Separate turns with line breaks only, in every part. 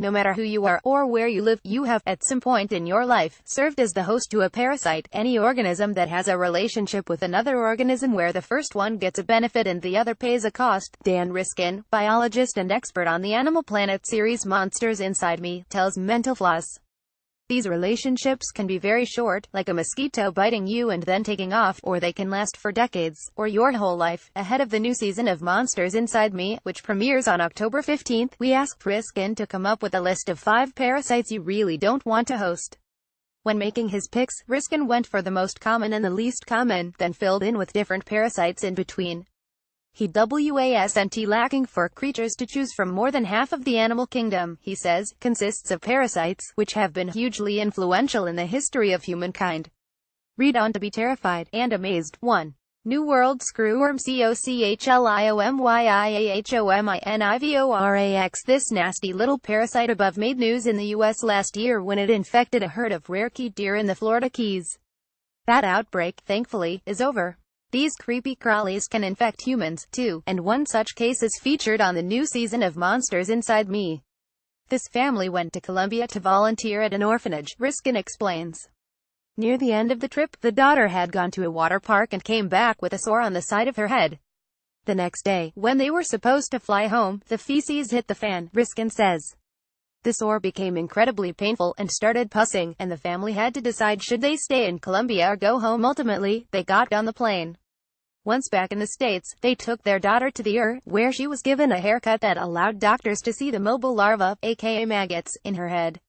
No matter who you are, or where you live, you have, at some point in your life, served as the host to a parasite, any organism that has a relationship with another organism where the first one gets a benefit and the other pays a cost. Dan Riskin, biologist and expert on the Animal Planet series Monsters Inside Me, tells Mental Floss. These relationships can be very short, like a mosquito biting you and then taking off, or they can last for decades, or your whole life. Ahead of the new season of Monsters Inside Me, which premieres on October 15th, we asked Riskin to come up with a list of 5 parasites you really don't want to host. When making his picks, Riskin went for the most common and the least common, then filled in with different parasites in between. He wasn't lacking for creatures to choose from. More than half of the animal kingdom, he says, consists of parasites, which have been hugely influential in the history of humankind. Read on to be terrified and amazed. 1. New World Screwworm. Cochliomiahominivorax. This nasty little parasite above made news in the U.S. last year when it infected a herd of rare key deer in the Florida Keys. That outbreak, thankfully, is over. These creepy crawlies can infect humans, too, and one such case is featured on the new season of Monsters Inside Me. This family went to Colombia to volunteer at an orphanage, Riskin explains. Near the end of the trip, the daughter had gone to a water park and came back with a sore on the side of her head. The next day, when they were supposed to fly home, the feces hit the fan, Riskin says. The sore became incredibly painful and started pussing, and the family had to decide should they stay in Colombia or go home. Ultimately, they got on the plane. Once back in the States, they took their daughter to the ER, where she was given a haircut that allowed doctors to see the mobile larvae, aka maggots, in her head.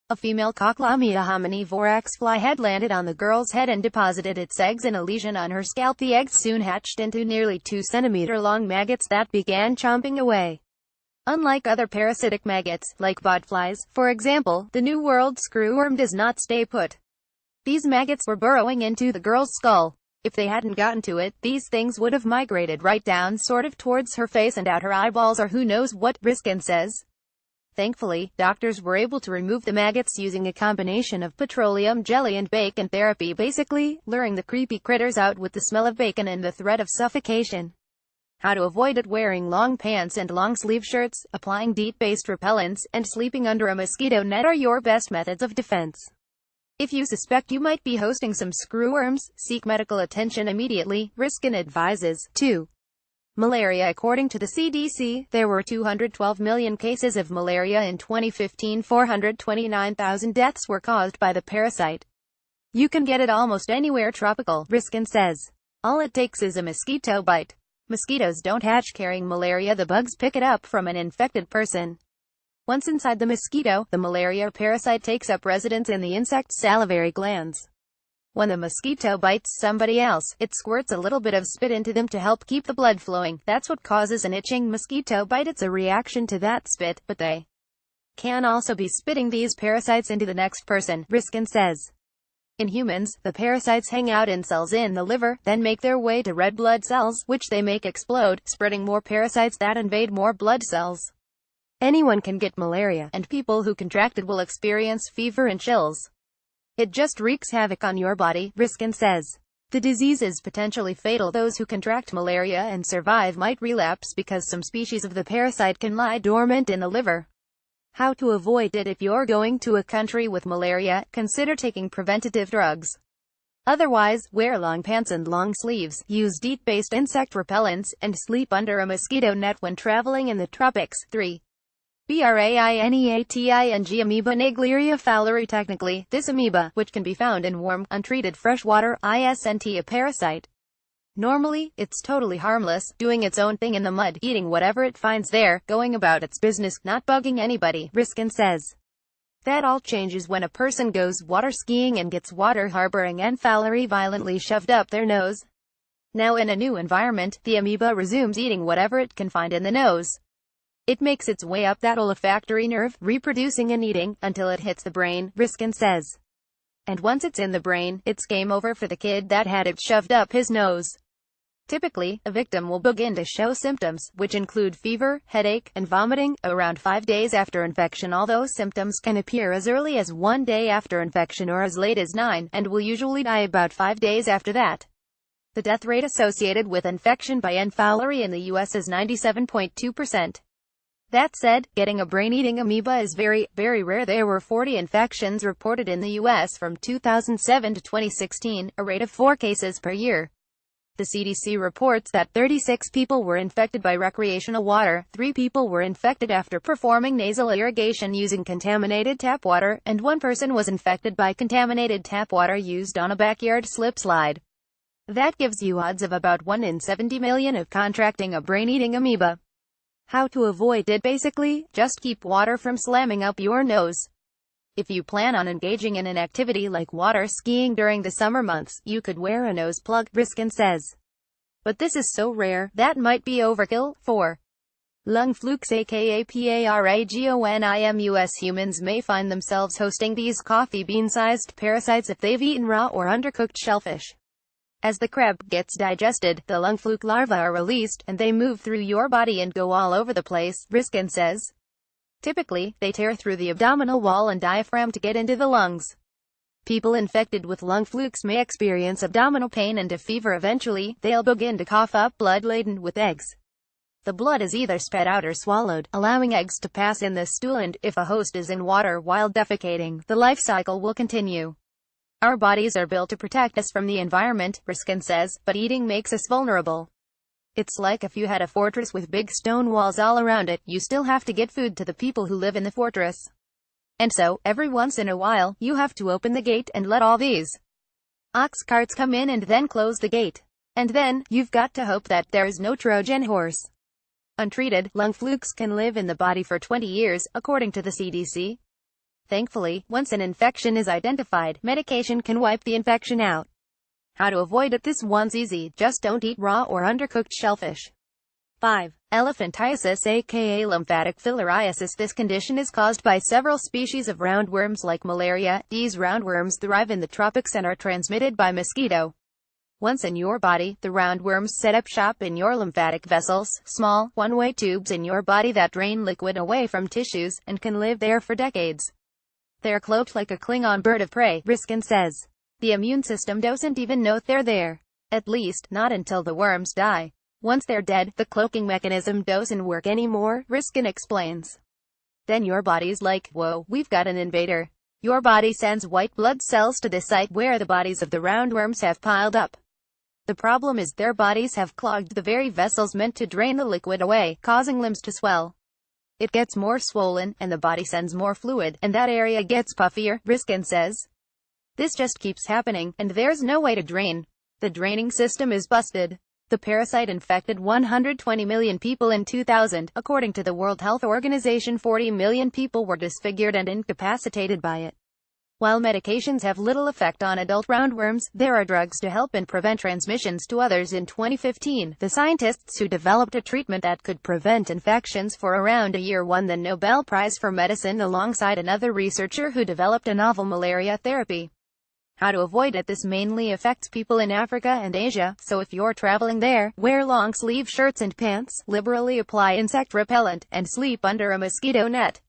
A female Cochlomia hominivorax fly had landed on the girl's head and deposited its eggs in a lesion on her scalp. The eggs soon hatched into nearly 2-centimeter-long maggots that began chomping away. Unlike other parasitic maggots, like botflies, for example, the New World screwworm does not stay put. These maggots were burrowing into the girl's skull. If they hadn't gotten to it, these things would have migrated right down sort of towards her face and out her eyeballs or who knows what, Riskin says. Thankfully, doctors were able to remove the maggots using a combination of petroleum jelly and bacon therapy, basically, luring the creepy critters out with the smell of bacon and the threat of suffocation. How to avoid it: wearing long pants and long-sleeve shirts, applying DEET-based repellents, and sleeping under a mosquito net are your best methods of defense. If you suspect you might be hosting some screwworms, seek medical attention immediately, Riskin advises. 2. Malaria. According to the CDC, there were 212 million cases of malaria in 2015. 429,000 deaths were caused by the parasite. You can get it almost anywhere tropical, Riskin says. All it takes is a mosquito bite. Mosquitoes don't hatch carrying malaria. The bugs pick it up from an infected person. Once inside the mosquito, the malaria parasite takes up residence in the insect's salivary glands. When the mosquito bites somebody else, it squirts a little bit of spit into them to help keep the blood flowing. That's what causes an itching mosquito bite. It's a reaction to that spit, but they can also be spitting these parasites into the next person, Riskin says. In humans, the parasites hang out in cells in the liver, then make their way to red blood cells, which they make explode, spreading more parasites that invade more blood cells. Anyone can get malaria, and people who contract it will experience fever and chills. It just wreaks havoc on your body, Riskin says. The disease is potentially fatal. Those who contract malaria and survive might relapse because some species of the parasite can lie dormant in the liver. How to avoid it: if you're going to a country with malaria, consider taking preventative drugs. Otherwise, wear long pants and long sleeves, use DEET-based insect repellents, and sleep under a mosquito net when traveling in the tropics. 3. Braineating. Amoeba Naegleria fowleri. Technically, this amoeba, which can be found in warm, untreated freshwater, isn't a parasite. Normally, it's totally harmless, doing its own thing in the mud, eating whatever it finds there, going about its business, not bugging anybody, Riskin says. That all changes when a person goes water skiing and gets water harboring and fowleri violently shoved up their nose. Now in a new environment, the amoeba resumes eating whatever it can find in the nose. It makes its way up that olfactory nerve, reproducing and eating, until it hits the brain, Riskin says. And once it's in the brain, it's game over for the kid that had it shoved up his nose. Typically, a victim will begin to show symptoms, which include fever, headache, and vomiting, around 5 days after infection, although symptoms can appear as early as 1 day after infection or as late as 9, and will usually die about 5 days after that. The death rate associated with infection by N. fowleri in the U.S. is 97.2%. That said, getting a brain-eating amoeba is very, very rare. There were 40 infections reported in the U.S. from 2007 to 2016, a rate of 4 cases per year. The CDC reports that 36 people were infected by recreational water, 3 people were infected after performing nasal irrigation using contaminated tap water, and 1 person was infected by contaminated tap water used on a backyard slip slide. That gives you odds of about 1 in 70 million of contracting a brain-eating amoeba. How to avoid it? Basically, just keep water from slamming up your nose. If you plan on engaging in an activity like water skiing during the summer months, you could wear a nose plug, Riskin says. But this is so rare, that might be overkill. 4. Lung flukes aka paragonimus. Humans may find themselves hosting these coffee bean-sized parasites if they've eaten raw or undercooked shellfish. As the crab gets digested, the lung fluke larvae are released, and they move through your body and go all over the place, Riskin says. Typically, they tear through the abdominal wall and diaphragm to get into the lungs. People infected with lung flukes may experience abdominal pain and a fever. Eventually, they'll begin to cough up blood laden with eggs. The blood is either spat out or swallowed, allowing eggs to pass in the stool, and, if a host is in water while defecating, the life cycle will continue. Our bodies are built to protect us from the environment, Riskin says, but eating makes us vulnerable. It's like if you had a fortress with big stone walls all around it, you still have to get food to the people who live in the fortress. And so, every once in a while, you have to open the gate and let all these ox carts come in and then close the gate. And then, you've got to hope that there is no Trojan horse. Untreated, lung flukes can live in the body for 20 years, according to the CDC. Thankfully, once an infection is identified, medication can wipe the infection out. How to avoid it? This one's easy, just don't eat raw or undercooked shellfish. 5. Elephantiasis aka lymphatic filariasis. This condition is caused by several species of roundworms like malaria. These roundworms thrive in the tropics and are transmitted by mosquito. Once in your body, the roundworms set up shop in your lymphatic vessels, small, one-way tubes in your body that drain liquid away from tissues, and can live there for decades. They're cloaked like a Klingon bird of prey, Riskin says. The immune system doesn't even know they're there. At least, not until the worms die. Once they're dead, the cloaking mechanism doesn't work anymore, Riskin explains. Then your body's like, whoa, we've got an invader. Your body sends white blood cells to the site where the bodies of the roundworms have piled up. The problem is their bodies have clogged the very vessels meant to drain the liquid away, causing limbs to swell. It gets more swollen, and the body sends more fluid, and that area gets puffier, Riskin says. This just keeps happening, and there's no way to drain. The draining system is busted. The parasite infected 120 million people in 2000. According to the World Health Organization, 40 million people were disfigured and incapacitated by it. While medications have little effect on adult roundworms, there are drugs to help and prevent transmissions to others. In 2015, the scientists who developed a treatment that could prevent infections for around a year won the Nobel Prize for Medicine alongside another researcher who developed a novel malaria therapy. How to avoid it? This mainly affects people in Africa and Asia, so if you're traveling there, wear long-sleeve shirts and pants, liberally apply insect repellent, and sleep under a mosquito net.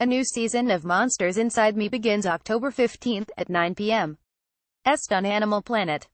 A new season of Monsters Inside Me begins October 15th at 9 p.m. on Animal Planet.